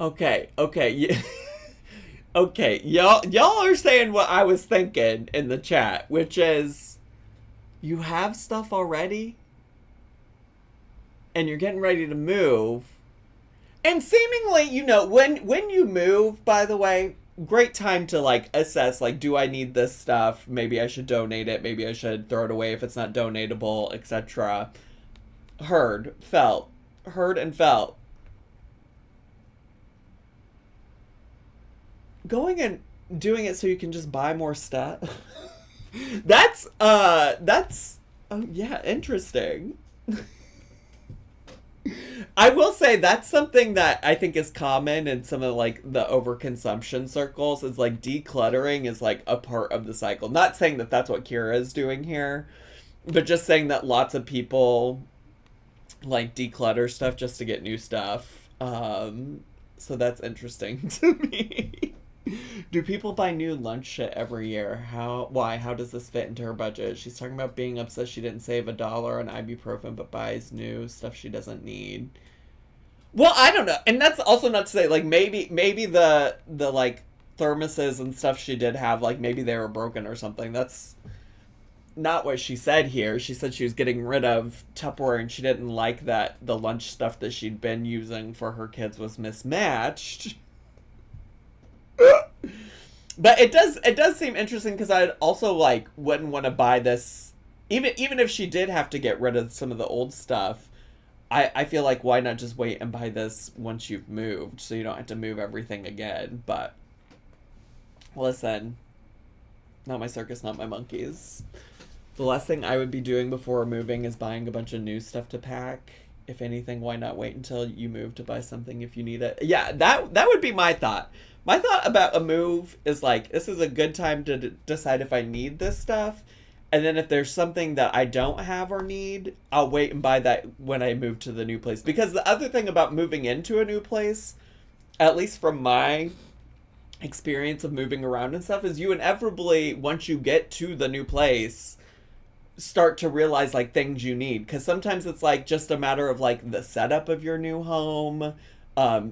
Okay. Okay, y'all are saying what I was thinking in the chat, which is, you have stuff already, and you're getting ready to move, and seemingly, you know, when you move, by the way, great time to, like, assess, like, do I need this stuff? Maybe I should donate it, maybe I should throw it away if it's not donatable, etc. Heard and felt. Going and doing it so you can just buy more stuff. that's oh yeah, interesting. I will say that's something that I think is common in some of like the overconsumption circles, is like decluttering is like a part of the cycle. Not saying that that's what Kira is doing here, but just saying that lots of people like declutter stuff just to get new stuff. So that's interesting to me. Do people buy new lunch shit every year? Why? How does this fit into her budget? She's talking about being upset she didn't save $1 on ibuprofen, but buys new stuff she doesn't need. Well, I don't know. And that's also not to say, like, maybe the like thermoses and stuff she did have, like maybe they were broken or something. That's not what she said here. She said she was getting rid of Tupperware and she didn't like that the lunch stuff that she'd been using for her kids was mismatched. But it does seem interesting because I'd also like wouldn't want to buy this even if she did have to get rid of some of the old stuff. I feel like why not just wait and buy this once you've moved so you don't have to move everything again. But listen, not my circus, not my monkeys. The last thing I would be doing before moving is buying a bunch of new stuff to pack. If anything, why not wait until you move to buy something if you need it? Yeah, that would be my thought. My thought about a move is like, this is a good time to decide if I need this stuff. And then if there's something that I don't have or need, I'll wait and buy that when I move to the new place. Because the other thing about moving into a new place, at least from my experience of moving around and stuff, is you inevitably, once you get to the new place, start to realize like things you need. Because sometimes it's like just a matter of like the setup of your new home.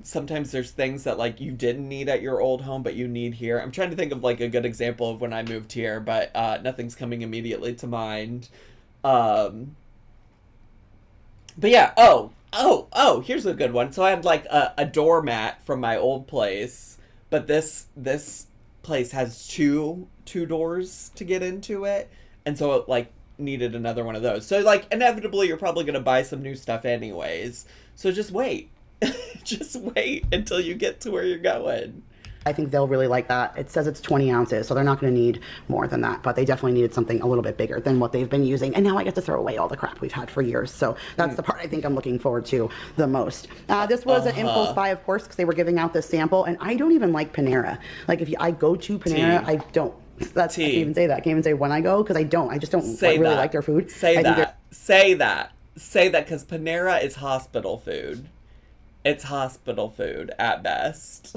Sometimes there's things that like you didn't need at your old home but you need here. I'm trying to think of like a good example of when I moved here, but nothing's coming immediately to mind. But yeah, here's a good one. So I had like a doormat from my old place, but this place has two doors to get into it, and so it like needed another one of those. So like inevitably you're probably gonna buy some new stuff anyways, so just wait. Just wait until you get to where you're going. I think they'll really like that. It says it's 20 ounces, so they're not going to need more than that, but they definitely needed something a little bit bigger than what they've been using. And now I get to throw away all the crap we've had for years. So that's the part I think I'm looking forward to the most. This was an impulse buy, of course, because they were giving out this sample, and I don't even like Panera. Like I go to Panera, I don't. I can't even say that. I can't even say when I go because I don't. I just don't really like their food. Say that because Panera is hospital food. It's hospital food at best.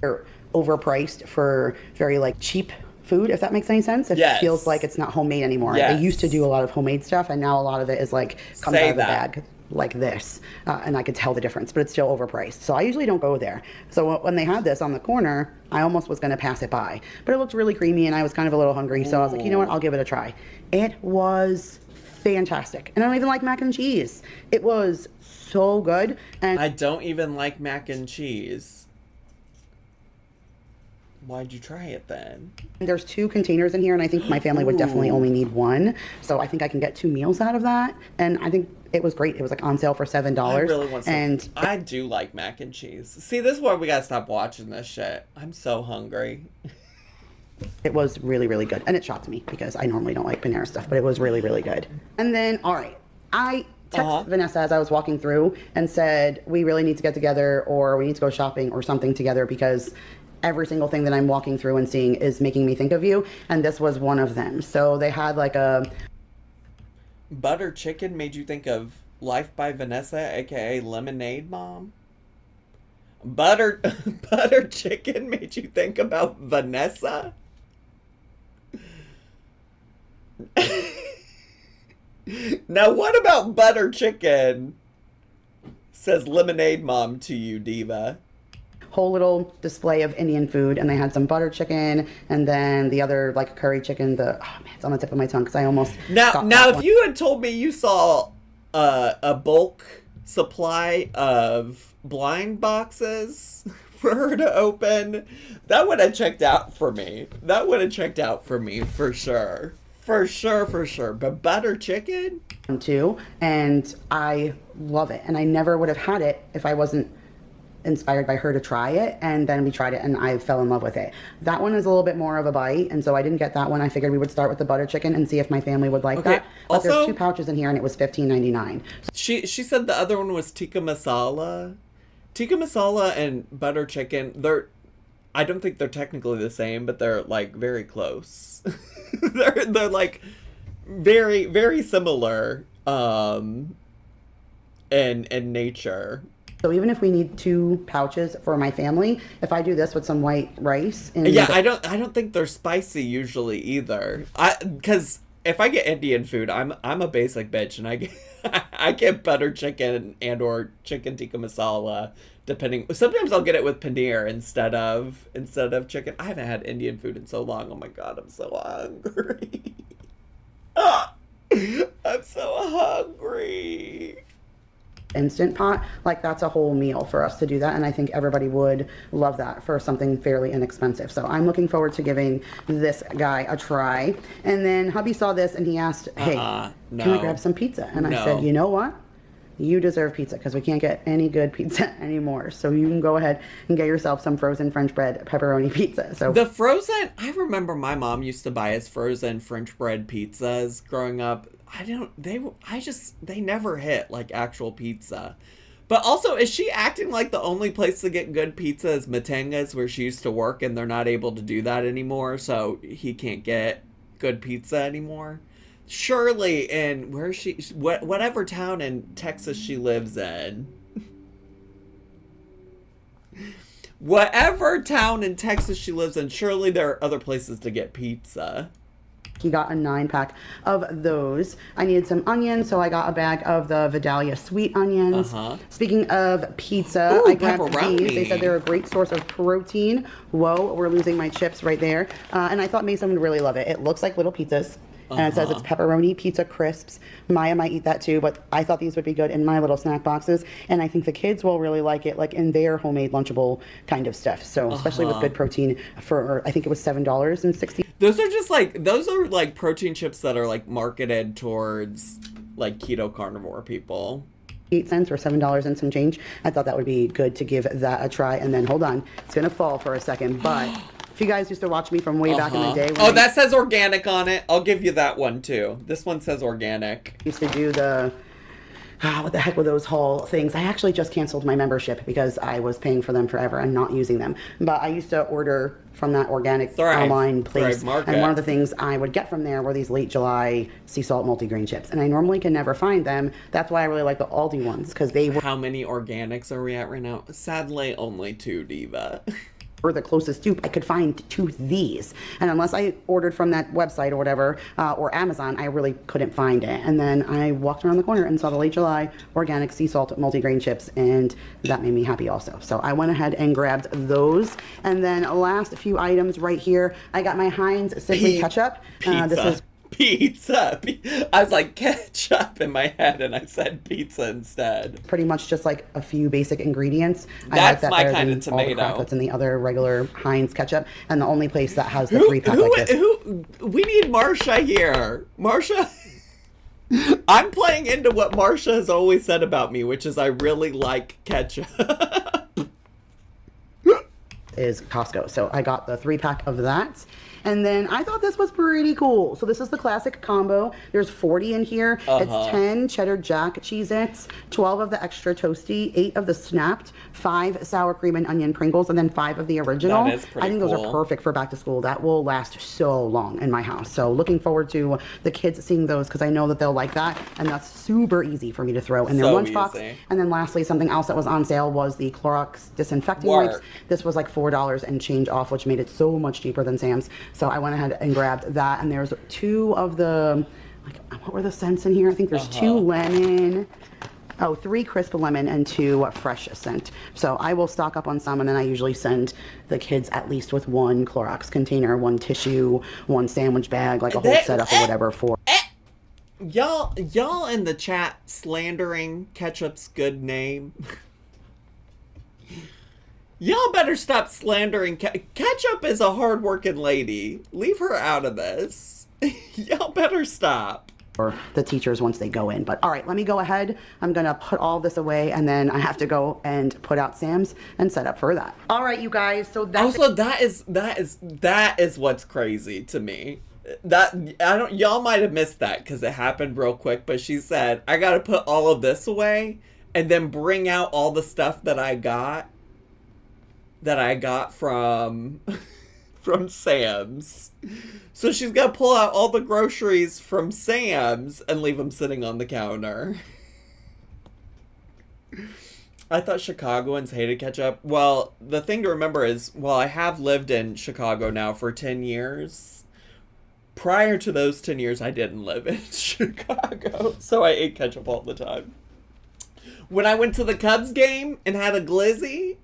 They're overpriced for very like cheap food, if that makes any sense. It feels like it's not homemade anymore. They used to do a lot of homemade stuff, and now a lot of it is like comes out of the bag like this, and I could tell the difference, but it's still overpriced. So I usually don't go there. So when they had this on the corner, I almost was going to pass it by, but it looked really creamy, and I was kind of a little hungry, so I was like, you know what, I'll give it a try. It was fantastic, and I don't even like mac and cheese. It was so good. And I don't even like mac and cheese. Why'd you try it then? There's 2 containers in here, and I think my family would definitely only need 1. So I think I can get 2 meals out of that. And I think it was great. It was like on sale for $7. I really want some. And I do like mac and cheese. See, this is why we gotta stop watching this shit. I'm so hungry. It was really, really good. And it shocked me because I normally don't like Panera stuff, but it was really, really good. And then, all right, I texted Vanessa as I was walking through and said, we really need to get together, or we need to go shopping or something together, because every single thing that I'm walking through and seeing is making me think of you. And this was one of them. So they had like a... Butter chicken made you think of Life by Vanessa, aka Lemonade Mom? Butter chicken made you think about Vanessa? Now what about butter chicken says Lemonade Mom to you, diva? Whole little display of Indian food, and they had some butter chicken, and then the other like curry chicken. It's on the tip of my tongue because I almost now if you had told me you saw a bulk supply of blind boxes for her to open, that would have checked out for me. That would have checked out for me for sure. For sure. But butter chicken? Too, and I love it. And I never would have had it if I wasn't inspired by her to try it, and then we tried it and I fell in love with it. That one is a little bit more of a bite, and so I didn't get that one. I figured we would start with the butter chicken and see if my family would like that. But also, there's 2 pouches in here and it was $15.99. She said the other one was tikka masala. Tikka masala and butter chicken, I don't think they're technically the same, but they're like very close. they're like very, very similar in nature. So even if we need 2 pouches for my family, if I do this with some white rice, I don't think they're spicy usually either. Because if I get Indian food, I'm a basic bitch, and I get I get butter chicken and or chicken tikka masala, depending. Sometimes I'll get it with paneer instead of chicken. I haven't had Indian food in so long. Oh my god, I'm so hungry. I'm so hungry. Instant Pot, like that's a whole meal for us to do that, and I think everybody would love that for something fairly inexpensive. So I'm looking forward to giving this guy a try. And then hubby saw this and he asked, hey, no. can we grab some pizza? And I said, you know what? You deserve pizza because we can't get any good pizza anymore. So you can go ahead and get yourself some frozen French bread pepperoni pizza. So the frozen, I remember my mom used to buy us frozen French bread pizzas growing up. They never hit like actual pizza. But also, is she acting like the only place to get good pizza is Matanga's, where she used to work, and they're not able to do that anymore, so he can't get good pizza anymore? Surely in whatever town in Texas she lives in. Whatever town in Texas she lives in, surely there are other places to get pizza. He got a 9-pack of those. I needed some onions, so I got a bag of the Vidalia sweet onions. Speaking of pizza, I grabbed these. They said they're a great source of protein. Whoa, we're losing my chips right there. And I thought Mason would really love it. It looks like little pizzas. And it says it's pepperoni pizza crisps. Maya might eat that too, but I thought these would be good in my little snack boxes. And I think the kids will really like it, like in their homemade Lunchable kind of stuff. So especially with good protein for, I think it was $7.60. Those are like protein chips that are like marketed towards like keto carnivore people. 8 cents or $7 and some change. I thought that would be good to give that a try. And then hold on, it's gonna fall for a second, but if you guys used to watch me from way back in the day. That says organic on it. I'll give you that one too. This one says organic. Used to do the, what the heck were those whole things? I actually just canceled my membership because I was paying for them forever and not using them. But I used to order from that organic online place. And one of the things I would get from there were these late July sea salt multigrain chips. And I normally can never find them. That's why I really like the Aldi ones, because they were... How many organics are we at right now? Sadly, only 2, Diva. Or the closest dupe I could find to these. And unless I ordered from that website or whatever, or Amazon, I really couldn't find it. And then I walked around the corner and saw the late July organic sea salt multigrain chips, and that made me happy also. So I went ahead and grabbed those. And then last few items right here, I got my Heinz Simply Ketchup. This is pizza. I was like ketchup in my head, and I said pizza instead. Pretty much just like a few basic ingredients. That's I like that my kind of tomato. All the crap that's in the other regular Heinz ketchup, and the only place that has the 3-pack like this. We need Marsha here. Marsha. I'm playing into what Marsha has always said about me, which is I really like ketchup. Is Costco. So I got the 3-pack of that. And then I thought this was pretty cool. So this is the classic combo. There's 40 in here. It's 10 cheddar jack Cheez-Its, 12 of the extra toasty, 8 of the snapped, 5 sour cream and onion Pringles, and then 5 of the original. That is pretty I think those are perfect for back to school. That will last so long in my house. So looking forward to the kids seeing those, because I know that they'll like that. And that's super easy for me to throw in their lunchbox. And then lastly, something else that was on sale was the Clorox disinfecting wipes. This was like $4 and change off, which made it so much cheaper than Sam's. So I went ahead and grabbed that, and there's 2 of the, like, what were the scents in here? I think there's 2 lemon, 3 crisp lemon, and 2 fresh scent. So I will stock up on some, and then I usually send the kids at least with 1 Clorox container, 1 tissue, 1 sandwich bag, like a whole setup or whatever for. Y'all in the chat slandering Ketchup's good name. Y'all better stop slandering Ketchup is a hard-working lady. Leave her out of this. Y'all better stop. Or the teachers once they go in. But all right, let me go ahead. I'm gonna put all this away, and then I have to go and put out Sam's and set up for that. All right, you guys. So that's also that is what's crazy to me. Y'all might have missed that because it happened real quick. But she said I gotta put all of this away and then bring out all the stuff that I got from Sam's. So she's got to pull out all the groceries from Sam's and leave them sitting on the counter. I thought Chicagoans hated ketchup. Well, the thing to remember is, I have lived in Chicago now for 10 years. prior to those 10 years, I didn't live in Chicago, so I ate ketchup all the time. When I went to the Cubs game and had a glizzy,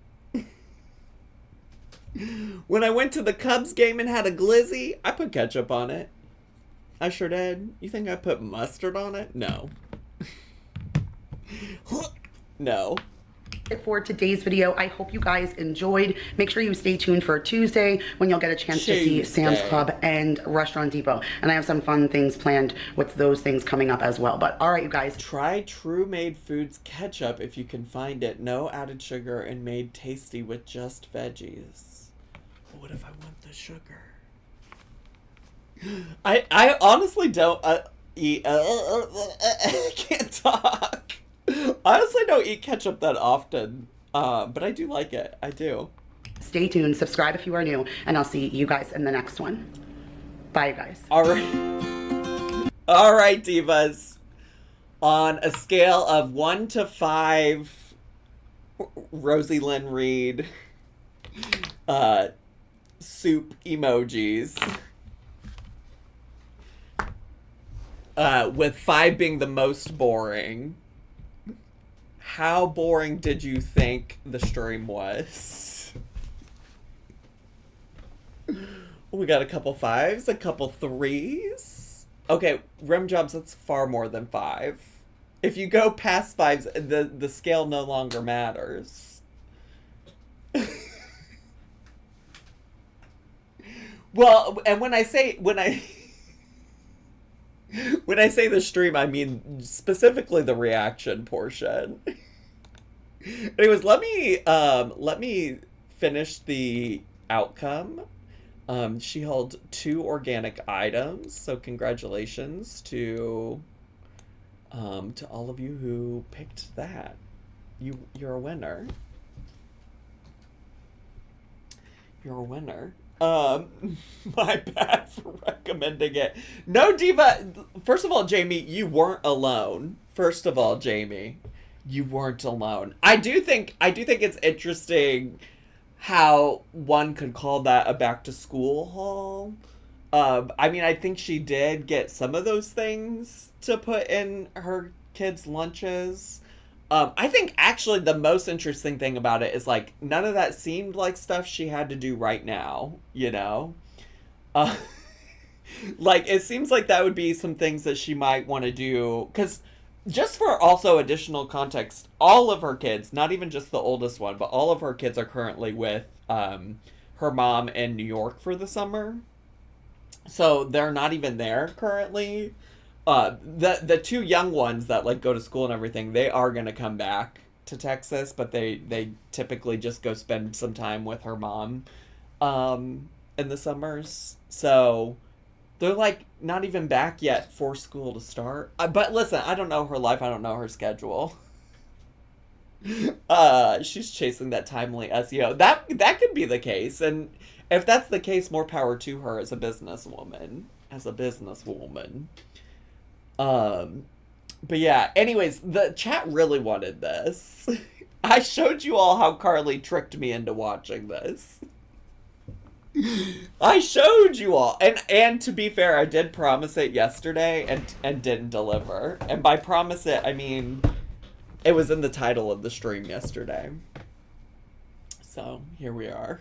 I put ketchup on it. I sure did. You think I put mustard on it? No. No. For today's video, I hope you guys enjoyed. Make sure you stay tuned for Tuesday when you'll get a chance to see Sam's Club and Restaurant Depot. And I have some fun things planned with those things coming up as well. But all right, you guys. Try True Made Foods ketchup if you can find it. No added sugar and made tasty with just veggies. What if I want the sugar? I honestly don't eat. I can't talk. I honestly don't eat ketchup that often, but I do like it. I do. Stay tuned, subscribe if you are new, and I'll see you guys in the next one. Bye, you guys. All right, divas. On a scale of 1 to 5, Rosie Lynn Reed, soup emojis, with 5 being the most boring. How boring did you think the stream was? We got a couple 5s, a couple 3s. Okay, rim jobs, that's far more than 5. If you go past 5s, the scale no longer matters. Well, and when I say the stream, I mean specifically the reaction portion. Anyways, let me finish the outcome. She held 2 organic items, so congratulations to all of you who picked that. You're a winner. You're a winner. My bad for recommending it. No, Diva. First of all, Jamie, you weren't alone. First of all, Jamie, you weren't alone. I do think it's interesting how one could call that a back to school haul. I mean, I think she did get some of those things to put in her kids' lunches. I think actually the most interesting thing about it is, like, none of that seemed like stuff she had to do right now, you know? Like, it seems like that would be some things that she might want to do, because just for also additional context, all of her kids, not even just the oldest one, but all of her kids are currently with her mom in New York for the summer. So they're not even there currently. The 2 young ones that, like, go to school and everything, they are going to come back to Texas, but they typically just go spend some time with her mom in the summers. So they're, like, not even back yet for school to start. But listen, I don't know her life. I don't know her schedule. She's chasing that timely SEO. That could be the case. And if that's the case, more power to her as a businesswoman. But yeah, anyways, the chat really wanted this. I showed you all how Carly tricked me into watching this. I showed you all. And to be fair, I did promise it yesterday and didn't deliver. And by promise it, I mean, it was in the title of the stream yesterday. So, here we are.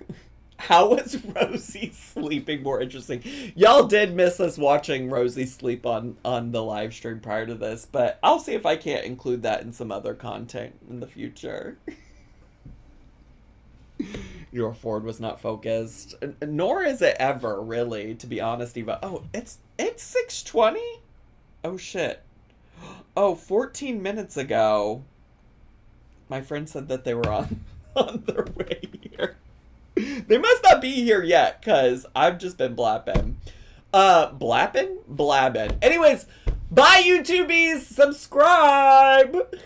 How was Rosie sleeping more interesting? Y'all did miss us watching Rosie sleep on the live stream prior to this, but I'll see if I can't include that in some other content in the future. Your Ford was not focused. Nor is it ever, really, to be honest, Eva. Oh, it's 6:20? Oh, shit. Oh, 14 minutes ago, my friend said that they were on their way here. They must not be here yet, because I've just been blabbing. Blabbing? Anyways, bye, YouTubies! Subscribe!